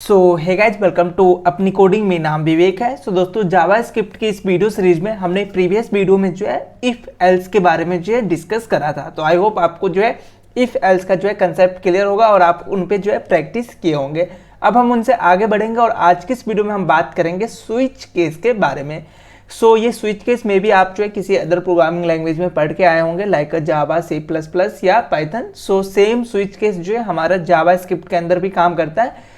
So hey guys welcome to अपनी coding में नाम विवेक है। सो दोस्तों जावा स्क्रिप्ट की इस वीडियो सीरीज में हमने प्रीवियस वीडियो में जो है इफ एल्स के बारे में जो है डिस्कस करा था। तो आई होप आपको जो है इफ एल्स का जो है कंसेप्ट क्लियर होगा और आप उन पे जो है प्रैक्टिस किए होंगे। अब हम उनसे आगे बढ़ेंगे और आज की इस वीडियो में हम बात करेंगे स्विच केस के बारे में। सो ये स्विच केस में भी आप जो है किसी अदर प्रोग्रामिंग लैंग्वेज में पढ़ के आए होंगे like Java C plus plus या Python. So same switch case जो है हमारा जावा स्क्रिप्ट के अंदर भी काम करता है।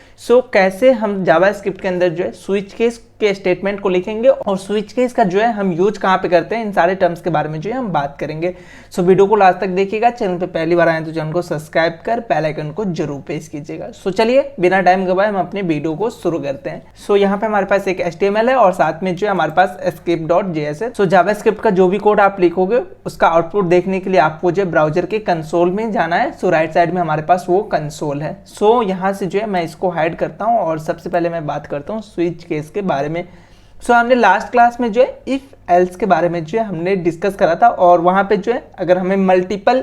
कैसे हम जावा स्क्रिप्ट के अंदर जो है स्विच केस के स्टेटमेंट को लिखेंगे और स्विच केस का जो है हम यूज कहाँ पे करते हैं, इन सारे टर्म्स के बारे में जो है हम बात करेंगे। वीडियो को लास्ट तक देखिएगा। चैनल पे पहली बार आए तो चैनल को सब्सक्राइब कर बेल आइकन को जरूर प्रेस कीजिएगा। चलिए बिना टाइम गवाए हम अपने वीडियो को शुरू करते हैं। यहाँ पे हमारे पास एक HTML है और साथ में जो है हमारे पास script.js है। जावा स्क्रिप्ट का जो भी कोड आप लिखोगे उसका आउटपुट देखने के लिए आपको जो है ब्राउजर के कंसोल में जाना है। राइट साइड में हमारे पास वो कंसोल है। यहाँ से जो है मैं इसको हाइड करता हूँ और सबसे पहले मैं बात करता हूँ स्विच केस के बारे में। हमने लास्ट क्लास में जो है इफ एल्स के बारे में जो है हमने डिस्कस करा था और वहाँ पे जो है अगर हमें मल्टीपल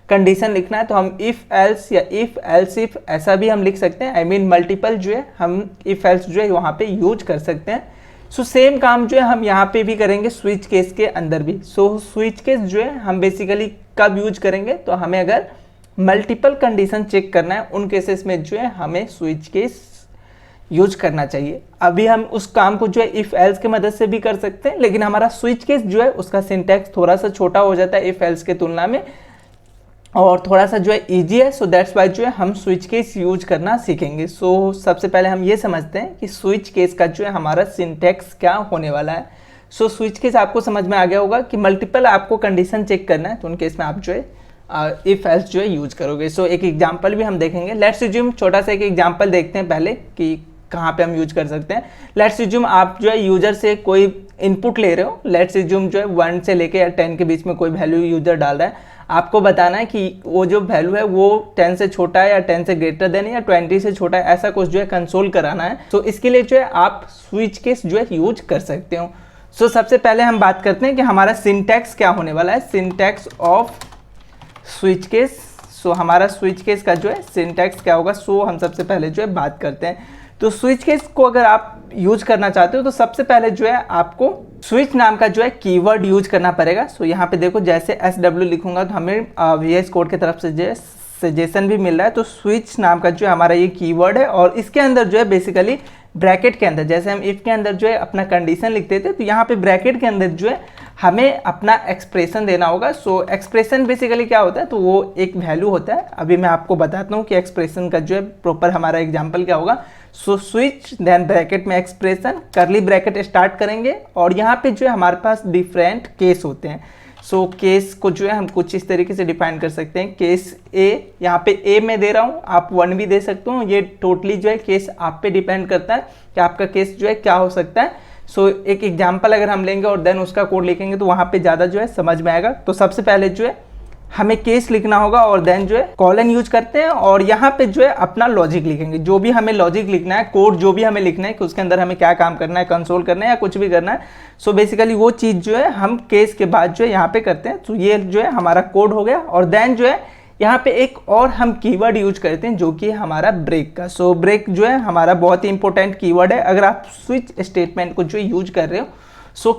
कंडीशन लिखना है तो हम इफ एल्स या इफ एल्स इफ ऐसा भी हम लिख सकते हैं। आई मीन मल्टीपल जो है हम इफ एल्स जो है वहाँ पे यूज कर सकते हैं। सेम काम जो है हम यहाँ पे भी करेंगे स्विच केस के अंदर भी। स्विच केस जो है हम बेसिकली कब यूज करेंगे, तो हमें अगर मल्टीपल कंडीशन चेक करना है उन केसेस में जो है हमें स्विच केस यूज करना चाहिए। अभी हम उस काम को जो है इफ एल्स के मदद से भी कर सकते हैं, लेकिन हमारा स्विच केस जो है उसका सिंटैक्स थोड़ा सा छोटा हो जाता है इफ एल्स के तुलना में और थोड़ा सा जो है इजी है। दैट्स वाई जो है हम स्विच केस यूज करना सीखेंगे। सबसे पहले हम ये समझते हैं कि स्विच केस का जो है हमारा सिंटैक्स क्या होने वाला है। स्विच केस आपको समझ में आ गया होगा कि मल्टीपल आपको कंडीशन चेक करना है तो उन केस में आप जो है इफ एल्स जो है यूज करोगे। एक एग्जाम्पल भी हम देखेंगे। लेट्स अज्यूम छोटा सा एक एग्जाम्पल देखते हैं पहले कि कहाँ पे हम यूज कर सकते हैं। लेट्स अज्यूम आप जो है यूजर से कोई इनपुट ले रहे हो। लेट्स अज्यूम जो है 1 से लेके या 10 के बीच में कोई वैल्यू यूजर डाल रहा है। आपको बताना है कि वो जो वैल्यू है वो 10 से छोटा है या 10 से ग्रेटर देन या 20 से छोटा है, ऐसा कुछ जो है कंसोल कराना है। इसके लिए जो है आप स्विच केस जो है यूज कर सकते हो। सबसे पहले हम बात करते हैं कि हमारा सिंटैक्स क्या होने वाला है। Syntax off switch case. हमारा स्विच केस का जो है सिंटैक्स क्या होगा, हम सबसे पहले जो है बात करते हैं। स्विच केस को अगर आप यूज करना चाहते हो तो सबसे पहले जो है आपको स्विच नाम का जो है कीवर्ड यूज करना पड़ेगा। यहाँ पे देखो जैसे SW लिखूंगा तो हमें VS कोड की तरफ से जो है सजेशन भी मिल रहा है। स्विच नाम का जो है हमारा ये कीवर्ड है और इसके अंदर जो है बेसिकली ब्रैकेट के अंदर जैसे हम इफ के अंदर जो है अपना कंडीशन लिखते थे तो यहाँ पे ब्रैकेट के अंदर जो है हमें अपना एक्सप्रेशन देना होगा। एक्सप्रेशन बेसिकली क्या होता है, तो वो एक वैल्यू होता है। अभी मैं आपको बताता हूँ कि एक्सप्रेशन का जो है प्रॉपर हमारा एग्जांपल क्या होगा। स्विच देन ब्रैकेट में एक्सप्रेशन कर्ली ब्रैकेट स्टार्ट करेंगे और यहाँ पे जो है हमारे पास डिफरेंट केस होते हैं। केस को जो है हम कुछ इस तरीके से डिफाइन कर सकते हैं। केस ए, यहाँ पे ए मैं दे रहा हूँ, आप 1 भी दे सकते हो। ये टोटली जो है केस आप पे डिपेंड करता है कि आपका केस जो है क्या हो सकता है। एक एग्जांपल अगर हम लेंगे और देन उसका कोड लिखेंगे तो वहाँ पे ज़्यादा जो है समझ में आएगा। सबसे पहले जो है हमें केस लिखना होगा और देन जो है कॉलन यूज करते हैं और यहाँ पे जो है अपना लॉजिक लिखेंगे। जो भी हमें लॉजिक लिखना है, कोड जो भी हमें लिखना है कि उसके अंदर हमें क्या काम करना है, कंसोल करना है या कुछ भी करना है। बेसिकली वो चीज़ जो है हम केस के बाद जो है यहाँ पे करते हैं। ये जो है हमारा कोड हो गया और देन जो है यहाँ पे एक और हम कीवर्ड यूज करते हैं जो कि हमारा ब्रेक का। ब्रेक जो है हमारा बहुत ही इंपॉर्टेंट कीवर्ड है अगर आप स्विच स्टेटमेंट को जो यूज कर रहे हो।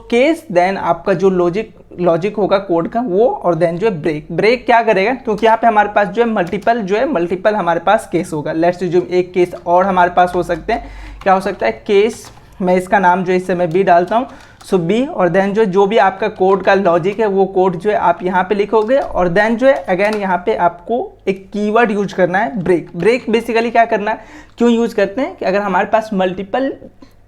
केस देन आपका जो लॉजिक होगा कोड का वो और देन जो है ब्रेक क्या करेगा, क्योंकि यहाँ पे हमारे पास जो है मल्टीपल हमारे पास केस होगा। लेट्स अज्यूम एक केस और हमारे पास हो सकते हैं। क्या हो सकता है, केस मैं इसका नाम जो है इस समय बी डालता हूँ। बी और देन जो भी आपका कोड का लॉजिक है वो कोड जो है आप यहाँ पे लिखोगे और देन जो है अगेन यहाँ पे आपको एक कीवर्ड यूज करना है ब्रेक बेसिकली क्या करना है, क्यों यूज करते हैं कि अगर हमारे पास मल्टीपल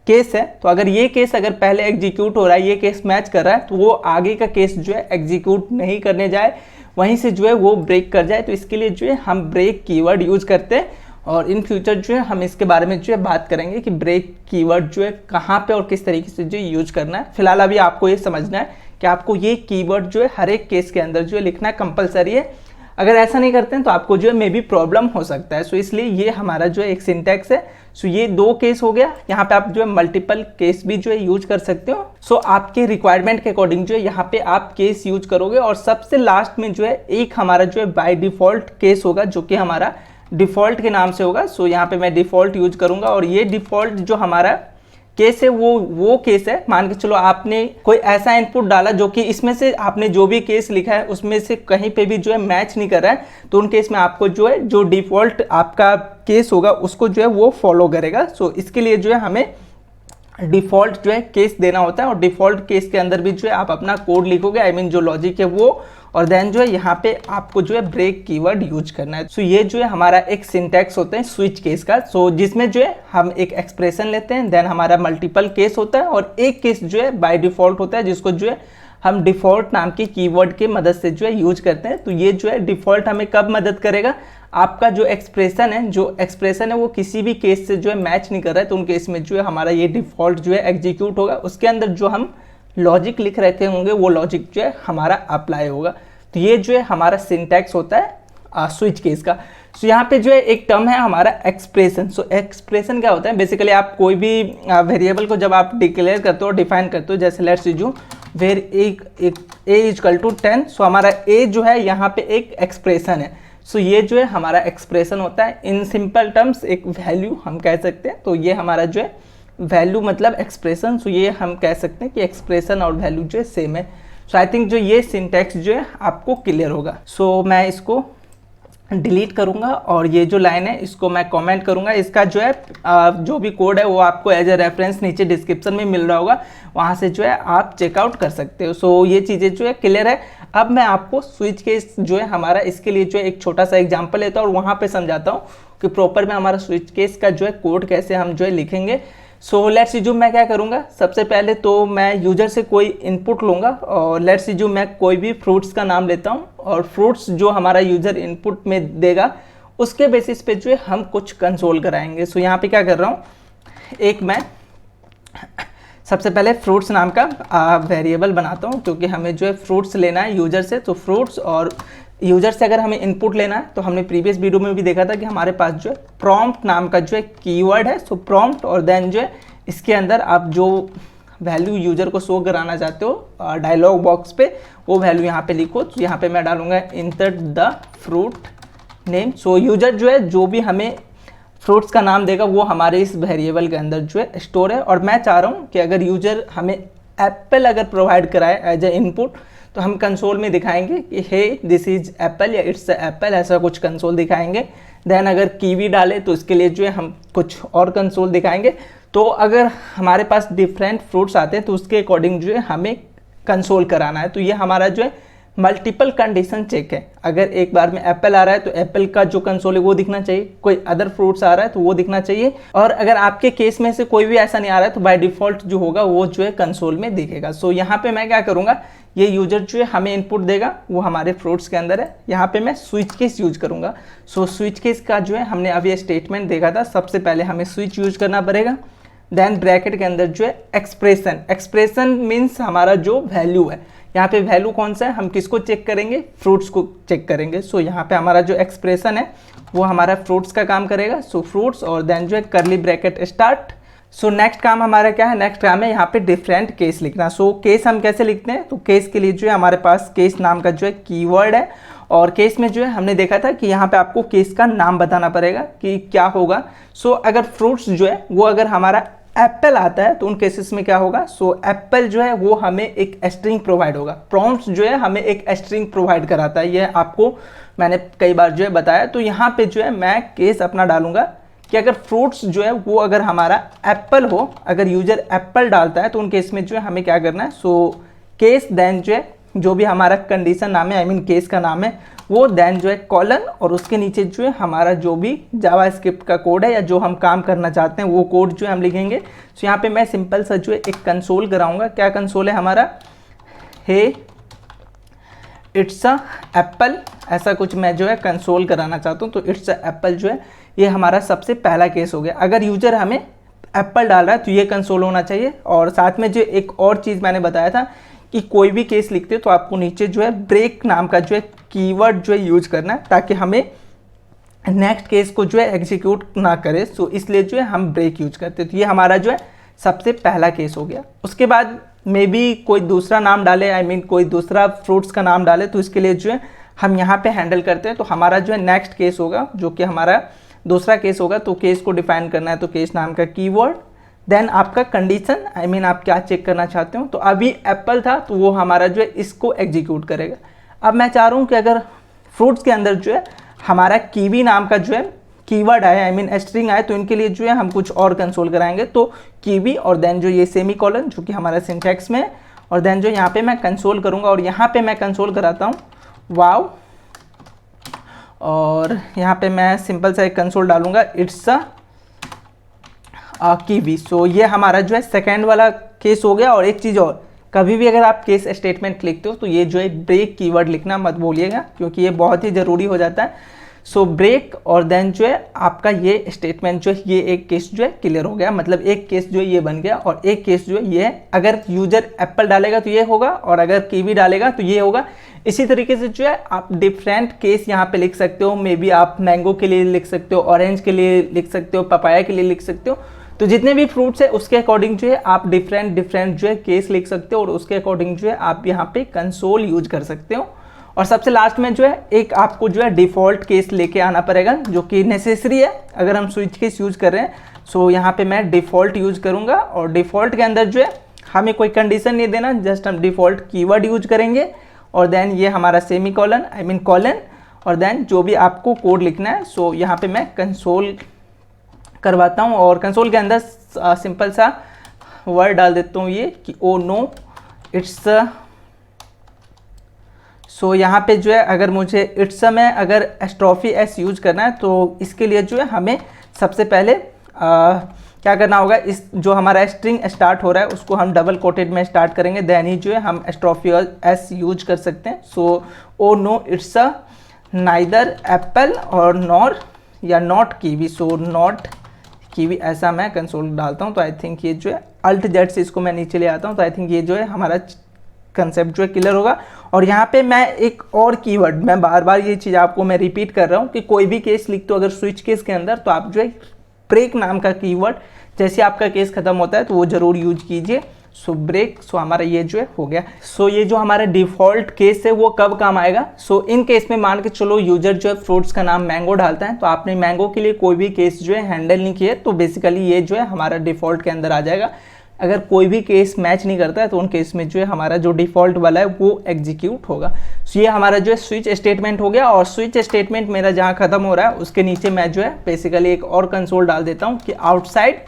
केस है तो अगर ये केस अगर पहले एग्जीक्यूट हो रहा है, ये केस मैच कर रहा है तो वो आगे का केस जो है एग्जीक्यूट नहीं करने जाए, वहीं से जो है वो ब्रेक कर जाए। तो इसके लिए जो है हम ब्रेक कीवर्ड यूज करते हैं और इन फ्यूचर जो है हम इसके बारे में जो है बात करेंगे कि ब्रेक कीवर्ड जो है कहाँ पे और किस तरीके से जो यूज करना है। फिलहाल अभी आपको ये समझना है कि आपको ये कीवर्ड जो है हर एक केस के अंदर जो है लिखना कंपलसरी है। अगर ऐसा नहीं करते हैं तो आपको जो है मे बी प्रॉब्लम हो सकता है। इसलिए ये हमारा जो है एक सिंटैक्स है। ये 2 केस हो गया। यहाँ पे आप जो है मल्टीपल केस भी जो है यूज कर सकते हो। आपके रिक्वायरमेंट के अकॉर्डिंग जो है यहाँ पे आप केस यूज करोगे और सबसे लास्ट में जो है एक हमारा जो है बाय डिफॉल्ट केस होगा जो कि हमारा डिफ़ॉल्ट के नाम से होगा। सो यहाँ पे मैं डिफ़ॉल्ट यूज करूँगा और ये डिफ़ॉल्ट जो हमारा केस है वो केस है, मान के चलो आपने कोई ऐसा इनपुट डाला जो कि इसमें से आपने जो भी केस लिखा है उसमें से कहीं पे भी जो है मैच नहीं कर रहा है, तो उन केस में आपको जो है जो डिफ़ॉल्ट आपका केस होगा उसको जो है वो फॉलो करेगा। सो इसके लिए जो है हमें डिफ़ॉल्ट जो है केस देना होता है और डिफ़ॉल्ट केस के अंदर भी जो है आप अपना कोड लिखोगे, आई मीन जो लॉजिक है वो, और देन जो है यहाँ पे आपको जो है ब्रेक कीवर्ड यूज करना है। सो ये जो है हमारा एक सिंटैक्स होता है स्विच केस का। सो जिसमें जो है हम एक एक्सप्रेशन लेते हैं, देन हमारा मल्टीपल केस होता है और एक केस जो है बाय डिफ़ॉल्ट होता है जिसको जो है हम डिफ़ॉल्ट नाम की कीवर्ड के मदद से जो है यूज करते हैं। तो ये जो है डिफ़ॉल्ट हमें कब मदद करेगा, आपका जो एक्सप्रेशन है वो किसी भी केस से जो है मैच नहीं कर रहा है, तो उन केस में जो है हमारा ये डिफ़ॉल्ट जो है एग्जीक्यूट होगा। उसके अंदर जो हम लॉजिक लिख रखे होंगे वो लॉजिक जो है हमारा अप्लाई होगा। तो ये जो है हमारा सिंटैक्स होता है स्विच केस का। सो यहाँ पे जो है एक टर्म है हमारा एक्सप्रेशन। सो एक्सप्रेशन क्या होता है, बेसिकली आप कोई भी वेरिएबल को जब आप डिक्लेयर करते हो, डिफाइन करते हो, जैसे let's use var a equal to 10। So हमारा ए जो है यहाँ पे एक एक्सप्रेशन है। सो ये जो है हमारा एक्सप्रेशन होता है। इन सिंपल टर्म्स एक वैल्यू हम कह सकते हैं। तो ये हमारा जो है वैल्यू मतलब एक्सप्रेशन। सो ये हम कह सकते हैं कि एक्सप्रेशन और वैल्यू जो है सेम है। सो आई थिंक जो ये सिंटैक्स जो है आपको क्लियर होगा। सो मैं इसको डिलीट करूंगा और ये जो लाइन है इसको मैं कमेंट करूंगा। इसका जो है जो भी कोड है वो आपको एज ए रेफरेंस नीचे डिस्क्रिप्शन में मिल रहा होगा, वहाँ से जो है आप चेकआउट कर सकते हो। सो ये चीज़ें जो है क्लियर है। अब मैं आपको स्विच केस जो है हमारा, इसके लिए जो है एक छोटा सा एग्जांपल लेता हूँ और वहाँ पे समझाता हूँ कि प्रॉपर में हमारा स्विच केस का जो है कोड कैसे हम जो है लिखेंगे। सो लेट्स सी जो मैं क्या करूँगा, सबसे पहले तो मैं यूजर से कोई इनपुट लूँगा और लेट्स सी जो मैं कोई भी फ्रूट्स का नाम लेता हूँ और फ्रूट्स जो हमारा यूजर इनपुट में देगा उसके बेसिस पे जो है हम कुछ कंसोल कराएंगे। सो यहाँ पे क्या कर रहा हूँ, एक मैं सबसे पहले फ्रूट्स नाम का वेरिएबल बनाता हूँ क्योंकि हमें जो है फ्रूट्स लेना है यूजर से। तो फ्रूट्स और यूजर से अगर हमें इनपुट लेना है तो हमने प्रीवियस वीडियो में भी देखा था कि हमारे पास जो है प्रॉम्प्ट नाम का जो है कीवर्ड है। सो प्रॉम्प्ट और देन जो है इसके अंदर आप जो वैल्यू यूजर को शो कराना चाहते हो डायलॉग बॉक्स पे वो वैल्यू यहाँ पे लिखो। तो यहाँ पे मैं डालूंगा insert the fruit name. So user जो है जो भी हमें फ्रूट्स का नाम देगा वो हमारे इस वेरिएबल के अंदर जो है स्टोर है। और मैं चाह रहा हूँ कि अगर यूजर हमें एप्पल अगर प्रोवाइड कराए एज ए इनपुट तो हम कंसोल में दिखाएंगे कि हे दिस इज एप्पल या इट्स एप्पल, ऐसा कुछ कंसोल दिखाएंगे। देन अगर कीवी डाले तो इसके लिए जो है हम कुछ और कंसोल दिखाएंगे। तो अगर हमारे पास डिफरेंट फ्रूट्स आते हैं तो उसके अकॉर्डिंग जो है हमें कंसोल कराना है। तो ये हमारा जो है मल्टीपल कंडीशन चेक है। अगर एक बार में एप्पल आ रहा है तो एप्पल का जो कंसोल है वो दिखना चाहिए, कोई अदर फ्रूट्स आ रहा है तो वो दिखना चाहिए, और अगर आपके केस में से कोई भी ऐसा नहीं आ रहा है तो बाय डिफॉल्ट जो होगा वो जो है कंसोल में दिखेगा। सो यहाँ पे मैं क्या करूँगा, ये यूजर जो है हमें इनपुट देगा वो हमारे फ्रूट्स के अंदर है। यहाँ पे मैं स्विच केस यूज करूँगा। सो स्विच केस का जो है हमने अभी ये स्टेटमेंट देखा था, सबसे पहले हमें स्विच यूज करना पड़ेगा। देन ब्रैकेट के अंदर जो है एक्सप्रेशन मीन्स हमारा जो वैल्यू है, यहाँ पे वैल्यू कौन सा है, हम किसको चेक करेंगे, फ्रूट्स को चेक करेंगे। सो यहाँ पे हमारा जो एक्सप्रेशन है वो हमारा फ्रूट्स का काम करेगा। सो फ्रूट्स और देन जो है करली ब्रैकेट स्टार्ट। सो नेक्स्ट काम हमारा क्या है, नेक्स्ट काम है यहाँ पे डिफरेंट केस लिखना। सो केस हम कैसे लिखते हैं, तो केस के लिए जो है हमारे पास केस नाम का जो है कीवर्ड है, और केस में जो है हमने देखा था कि यहाँ पे आपको केस का नाम बताना पड़ेगा कि क्या होगा। सो अगर फ्रूट्स जो है वो अगर हमारा एप्पल आता है तो उन केसेस में क्या होगा, सो एप्पल जो है वो हमें एक स्ट्रिंग प्रोवाइड होगा। प्रॉम्प्ट्स जो है हमें एक स्ट्रिंग प्रोवाइड कराता है, ये आपको मैंने कई बार जो है बताया। तो यहाँ पे जो है मैं केस अपना डालूंगा कि अगर फ्रूट्स जो है वो अगर हमारा एप्पल हो, अगर यूजर एप्पल डालता है तो उन केस में जो है हमें क्या करना है, सो केस देन जो है जो भी हमारा कंडीशन नाम है, आई मीन केस का नाम है वो, देन जो है कॉलन, और उसके नीचे जो है हमारा जो भी जावास्क्रिप्ट का कोड है या जो हम काम करना चाहते हैं वो कोड जो है हम लिखेंगे। सो यहाँ पे मैं सिंपल सा जो है एक कंसोल कराऊंगा। क्या कंसोल है हमारा, हे इट्स अ एप्पल, ऐसा कुछ मैं जो है कंसोल कराना चाहता हूँ। तो इट्स अ एप्पल जो है ये हमारा सबसे पहला केस हो गया। अगर यूजर हमें एप्पल डाल रहा है तो ये कंसोल होना चाहिए। और साथ में जो एक और चीज़ मैंने बताया था कि कोई भी केस लिखते हो तो आपको नीचे जो है ब्रेक नाम का जो है कीवर्ड जो है यूज करना है ताकि हमें नेक्स्ट केस को जो है एग्जीक्यूट ना करे। सो इसलिए जो है हम ब्रेक यूज करते हैं। तो ये हमारा जो है सबसे पहला केस हो गया। उसके बाद मे बी कोई दूसरा नाम डाले, आई मीन कोई दूसरा फ्रूट्स का नाम डाले, तो इसके लिए जो है हम यहाँ पे हैंडल करते हैं। तो हमारा जो है नेक्स्ट केस होगा, जो कि हमारा दूसरा केस होगा। तो केस को डिफाइन करना है, तो केस नाम का कीवर्ड, देन आपका कंडीशन, आई मीन आप क्या चेक करना चाहते हो। तो अभी एप्पल था तो वो हमारा जो है इसको एग्जीक्यूट करेगा। अब मैं चाह रहा हूँ कि अगर फ्रूट्स के अंदर जो है हमारा कीवी नाम का जो है कीवर्ड आए, आई मीन स्ट्रिंग आए, तो इनके लिए जो है हम कुछ और कंसोल कराएंगे। तो कीवी और देन जो ये सेमी कॉलन जो कि हमारा सिंटैक्स में है, और देन जो यहाँ पे मैं कंसोल करूँगा, और यहाँ पे मैं कंसोल कराता हूँ वाव, और यहाँ पे मैं सिंपल सा एक कंसोल डालूंगा, इट्स अ कीवी। सो ये हमारा जो है सेकेंड वाला केस हो गया। और एक चीज़ और, कभी भी अगर आप केस स्टेटमेंट लिखते हो तो ये जो है ब्रेक कीवर्ड लिखना मत भूलिएगा, क्योंकि ये बहुत ही ज़रूरी हो जाता है। सो ब्रेक और देन जो है आपका ये स्टेटमेंट जो है, ये एक केस जो है क्लियर हो गया, मतलब एक केस जो है ये बन गया, और एक केस जो है ये है, अगर यूजर एप्पल डालेगा तो ये होगा, और अगर कीवी डालेगा तो ये होगा। इसी तरीके से जो है आप डिफरेंट केस यहाँ पे लिख सकते हो। मे बी आप मैंगो के लिए लिख सकते हो, ऑरेंज के लिए लिख सकते हो, पपाया के लिए लिख सकते हो। तो जितने भी फ्रूट्स है उसके अकॉर्डिंग जो है आप डिफरेंट जो है केस लिख सकते हो, और उसके अकॉर्डिंग जो है आप यहाँ पे कंसोल यूज कर सकते हो। और सबसे लास्ट में जो है एक आपको जो है डिफ़ॉल्ट केस लेके आना पड़ेगा, जो कि नेसेसरी है अगर हम स्विच केस यूज़ कर रहे हैं। सो यहाँ पे मैं डिफ़ॉल्ट यूज़ करूँगा, और डिफ़ॉल्ट के अंदर जो है हमें कोई कंडीशन नहीं देना, जस्ट हम डिफ़ॉल्ट कीवर्ड यूज करेंगे, और देन ये हमारा semi colon, I mean colon, और देन जो भी आपको कोड लिखना है। सो यहाँ पे मैं कंसोल करवाता हूँ, और कंसोल के अंदर सिंपल सा वर्ड डाल देता हूँ ये कि ओ नो इट्स। सो यहाँ पे जो है अगर मुझे इट्स में अगर एस्ट्रॉफी एस यूज करना है, तो इसके लिए जो है हमें सबसे पहले क्या करना होगा, इस जो हमारा स्ट्रिंग स्टार्ट हो रहा है उसको हम डबल कोटेड में स्टार्ट करेंगे, देन ही जो है हम एस्ट्रॉफी एस यूज कर सकते हैं। So oh no it's a neither apple और नॉर या not kiwi. So not kiwi ऐसा मैं कंसोल डालता हूँ। तो आई थिंक ये जो है अल्ट जेड से इसको मैं नीचे ले आता हूँ। तो आई थिंक ये जो है हमारा कंसेप्ट जो है क्लियर होगा। और यहाँ पे मैं एक और कीवर्ड, मैं बार बार ये चीज़ आपको मैं रिपीट कर रहा हूँ कि कोई भी केस लिखते हो अगर स्विच केस के अंदर, तो आप जो है ब्रेक नाम का कीवर्ड जैसे आपका केस खत्म होता है तो वो जरूर यूज कीजिए। सो ब्रेक, सो हमारा ये जो है हो गया। सो ये जो हमारा डिफ़ॉल्ट केस है वो कब काम आएगा। सो इन केस में मान के चलो यूजर जो है फ्रूट्स का नाम मैंगो डालता है, तो आपने मैंगो के लिए कोई भी केस जो है हैंडल नहीं किया, तो बेसिकली ये जो है हमारा डिफ़ॉल्ट के अंदर आ जाएगा। अगर कोई भी केस मैच नहीं करता है तो उन केस में जो है हमारा जो डिफ़ॉल्ट वाला है वो एग्जीक्यूट होगा। सो ये हमारा जो है स्विच स्टेटमेंट हो गया। और स्विच स्टेटमेंट मेरा जहाँ खत्म हो रहा है उसके नीचे मैं जो है बेसिकली एक और कंसोल डाल देता हूँ कि आउटसाइड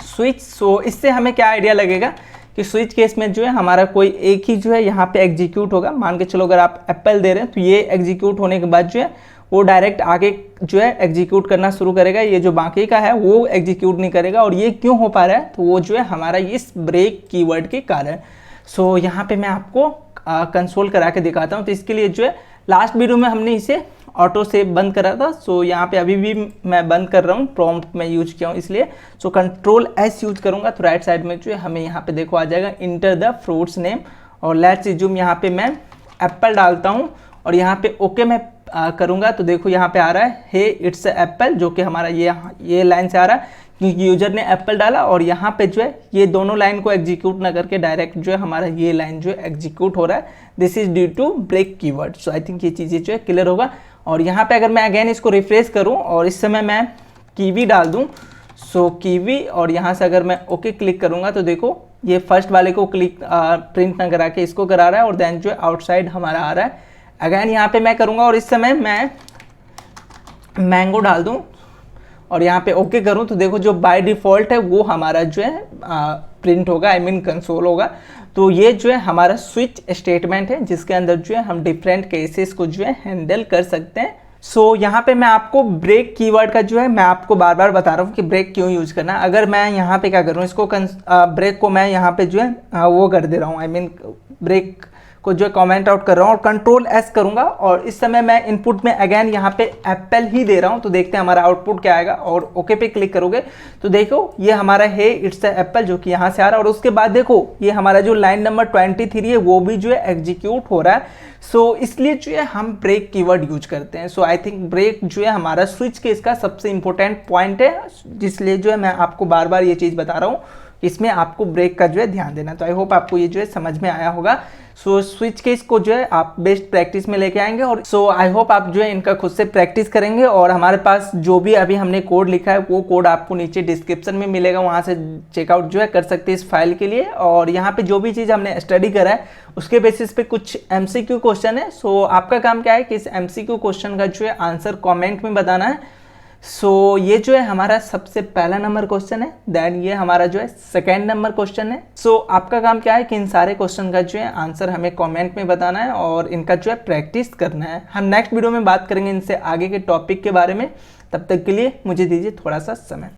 स्विच। सो इससे हमें क्या आइडिया लगेगा कि स्विच केस में जो है हमारा कोई एक ही जो है यहाँ पे एग्जीक्यूट होगा। मान के चलो अगर आप एप्पल दे रहे हैं तो ये एग्जीक्यूट होने के बाद जो है वो डायरेक्ट आगे जो है एग्जीक्यूट करना शुरू करेगा, ये जो बाकी का है वो एग्जीक्यूट नहीं करेगा। और ये क्यों हो पा रहा है, तो वो जो है हमारा इस ब्रेक कीवर्ड के कारण। सो यहाँ पे मैं आपको कंसोल करा के दिखाता हूँ। तो इसके लिए जो है लास्ट वीडियो में हमने इसे ऑटो से बंद करा था। सो यहाँ पे अभी भी मैं बंद कर रहा हूँ, प्रॉम्प्ट में यूज किया हूँ इसलिए। सो कंट्रोल एस यूज करूँगा तो राइट साइड में जो है हमें यहाँ पे देखो आ जाएगा इंटर द फ्रूट्स नेम। और लेट्स अज्यूम यहाँ पे मैं एप्पल डालता हूँ, और यहाँ पे ओके मैं करूँगा तो देखो यहाँ पे आ रहा है हे इट्स एप्पल, जो कि हमारा ये लाइन से आ रहा है क्योंकि यूजर ने एप्पल डाला। और यहाँ पे जो है ये दोनों लाइन को एग्जीक्यूट ना करके डायरेक्ट जो है हमारा ये लाइन जो है एग्जीक्यूट हो रहा है। This is due to break keyword. So I think ये चीज़ें जो है क्लियर होगा। और यहाँ पे अगर मैं अगेन इसको रिफ्रेश करूँ और इस समय मैं कीवी डाल दूँ, सो कीवी, और यहाँ से अगर मैं ओके क्लिक करूँगा तो देखो ये फर्स्ट वाले को क्लिक प्रिंट ना करा के इसको करा रहा है, और देन जो है आउटसाइड हमारा आ रहा है। अगेन यहाँ पे मैं करूँगा और इस समय मैं मैंगो डाल दूँ और यहाँ पे ओके करूँ तो देखो जो बाय डिफ़ॉल्ट है वो हमारा जो है प्रिंट होगा, आई मीन कंसोल होगा। तो ये जो है हमारा स्विच स्टेटमेंट है जिसके अंदर जो है हम डिफरेंट केसेस को जो है हैंडल कर सकते हैं। सो यहाँ पे मैं आपको ब्रेक कीवर्ड का जो है मैं आपको बार बार बता रहा हूँ कि ब्रेक क्यों यूज करना है। अगर मैं यहाँ पे क्या कर रहा हूँ, इसको ब्रेक को मैं यहाँ पे जो है वो कर दे रहा हूँ, आई मीन ब्रेक को जो है कमेंट आउट कर रहा हूँ और कंट्रोल एस करूँगा, और इस समय मैं इनपुट में अगेन यहाँ पे एप्पल ही दे रहा हूँ। तो देखते हैं हमारा आउटपुट क्या आएगा। और ओके पे क्लिक करोगे तो देखो ये हमारा है इट्स एप्पल जो कि यहाँ से आ रहा है। और उसके बाद देखो ये हमारा जो लाइन नंबर 23 है वो भी जो है एग्जीक्यूट हो रहा है। सो इसलिए जो है हम ब्रेक कीवर्ड यूज करते हैं। सो आई थिंक ब्रेक जो है हमारा स्विच केस का सबसे इंपॉर्टेंट पॉइंट है, जिसलिए जो है मैं आपको बार बार ये चीज़ बता रहा हूँ इसमें आपको ब्रेक का जो है ध्यान देना। तो आई होप आपको ये जो है समझ में आया होगा। सो स्विच केस को जो है आप बेस्ट प्रैक्टिस में लेके आएंगे और सो आई होप आप जो है इनका खुद से प्रैक्टिस करेंगे। और हमारे पास जो भी अभी हमने कोड लिखा है वो कोड आपको नीचे डिस्क्रिप्शन में मिलेगा, वहाँ से चेकआउट जो है कर सकते हैं इस फाइल के लिए। और यहाँ पे जो भी चीज़ हमने स्टडी करा है उसके बेसिस पे कुछ MCQ क्वेश्चन है। सो आपका काम क्या है कि इस MCQ क्वेश्चन का जो है आंसर कॉमेंट में बताना है। सो ये जो है हमारा सबसे पहला नंबर क्वेश्चन है, देन ये हमारा जो है सेकेंड नंबर क्वेश्चन है। सो आपका काम क्या है कि इन सारे क्वेश्चन का जो है आंसर हमें कमेंट में बताना है और इनका जो है प्रैक्टिस करना है। हम नेक्स्ट वीडियो में बात करेंगे इनसे आगे के टॉपिक के बारे में। तब तक के लिए मुझे दीजिए थोड़ा सा समय।